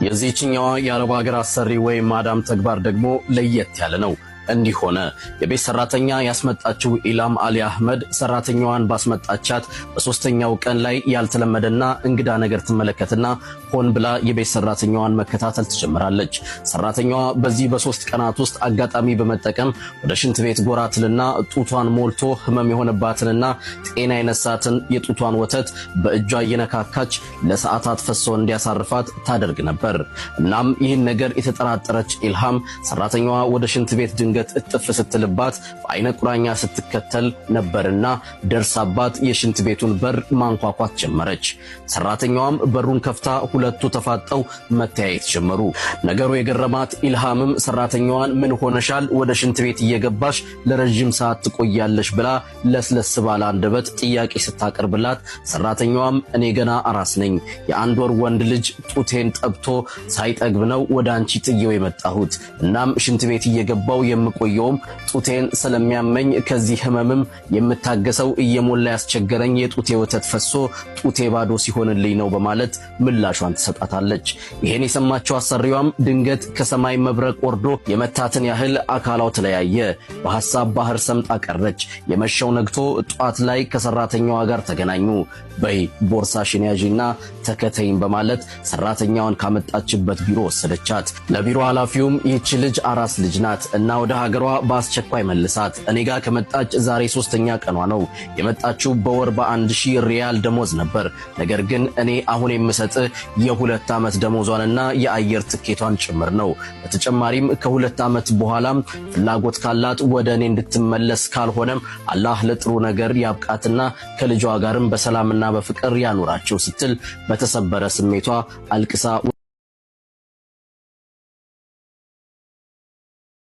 የዚህኛው የአረብ ሀገር አሰሪ ወይ ማዳም ተግባር ደግሞ ለየት ያለ ነው። እንዲህ ሆነ። የቤት ሰራተኛ ያስመጣችው ኢላም አሊ አህመድ ሰራተኛዋን ባስመጣቻት በሶስተኛው ቀን ላይ ያልተለመደና እንግዳ ነገር ትመለከትና ሆን ብላ የቤት ሰራተኛዋን መከታተል ትጀምራለች። ሰራተኛዋ በዚህ በሶስት ቀናት ውስጥ አጋጣሚ በመጠቀም ወደ ሽንት ቤት ጎራ ትልና ጡቷን ሞልቶ ህመም የሆነባትንና ጤና የነሳትን የጡቷን ወተት በእጇ እየነካካች ለሰዓታት ፈሶ እንዲያሳርፋት ታደርግ ነበር። እናም ይህን ነገር የተጠራጠረች ኢልሃም ሰራተኛዋ ወደ ሽንት ቤት ድንገት እጥፍ ስትልባት በአይነ ቁራኛ ስትከተል ነበርና ደርሳባት የሽንት ቤቱን በር ማንኳኳት ጀመረች። ሰራተኛዋም በሩን ከፍታ ሁለቱ ተፋጠው መተያየት ጀመሩ። ነገሩ የገረማት ኢልሃምም ሰራተኛዋን ምን ሆነሻል? ወደ ሽንት ቤት እየገባሽ ለረጅም ሰዓት ትቆያለሽ ብላ ለስለስ ባለ አንደበት ጥያቄ ስታቀርብላት ሰራተኛዋም እኔ ገና አራስ ነኝ፣ የአንድ ወር ወንድ ልጅ ጡቴን ጠብቶ ሳይጠግብ ነው ወደ አንቺ ጥዬው የመጣሁት። እናም ሽንት ቤት እየገባው የምቆየውም ጡቴን ስለሚያመኝ ከዚህ ህመምም የምታገሰው እየሞላ ያስቸገረኝ የጡቴ ወተት ፈሶ ጡቴ ባዶ ሲሆንልኝ ነው በማለት ምላሿን ትሰጣታለች። ይሄን የሰማችው አሰሪዋም ድንገት ከሰማይ መብረቅ ወርዶ የመታትን ያህል አካላው ተለያየ። በሐሳብ ባህር ሰምጣ ቀረች። የመሸው ነግቶ ጧት ላይ ከሰራተኛዋ ጋር ተገናኙ። በይ ቦርሳሽን ያዢና ተከተይኝ በማለት ሰራተኛዋን ካመጣችበት ቢሮ ወሰደቻት። ለቢሮ ኃላፊውም ይህች ልጅ አራስ ልጅ ናት እና ወደ ሀገሯ በአስቸኳይ መልሳት፣ እኔ ጋር ከመጣች ዛሬ ሶስተኛ ቀኗ ነው። የመጣችው በወር በ1000 ሪያል ደሞዝ ነበር። ነገር ግን እኔ አሁን የምሰጥህ የ2 ዓመት ደሞዟንና የአየር ትኬቷን ጭምር ነው። በተጨማሪም ከ2 ዓመት በኋላም ፍላጎት ካላት ወደ እኔ እንድትመለስ፣ ካልሆነም አላህ ለጥሩ ነገር ያብቃትና ከልጇ ጋርም በሰላምና በፍቅር ያኑራቸው ስትል በተሰበረ ስሜቷ አልቅሳ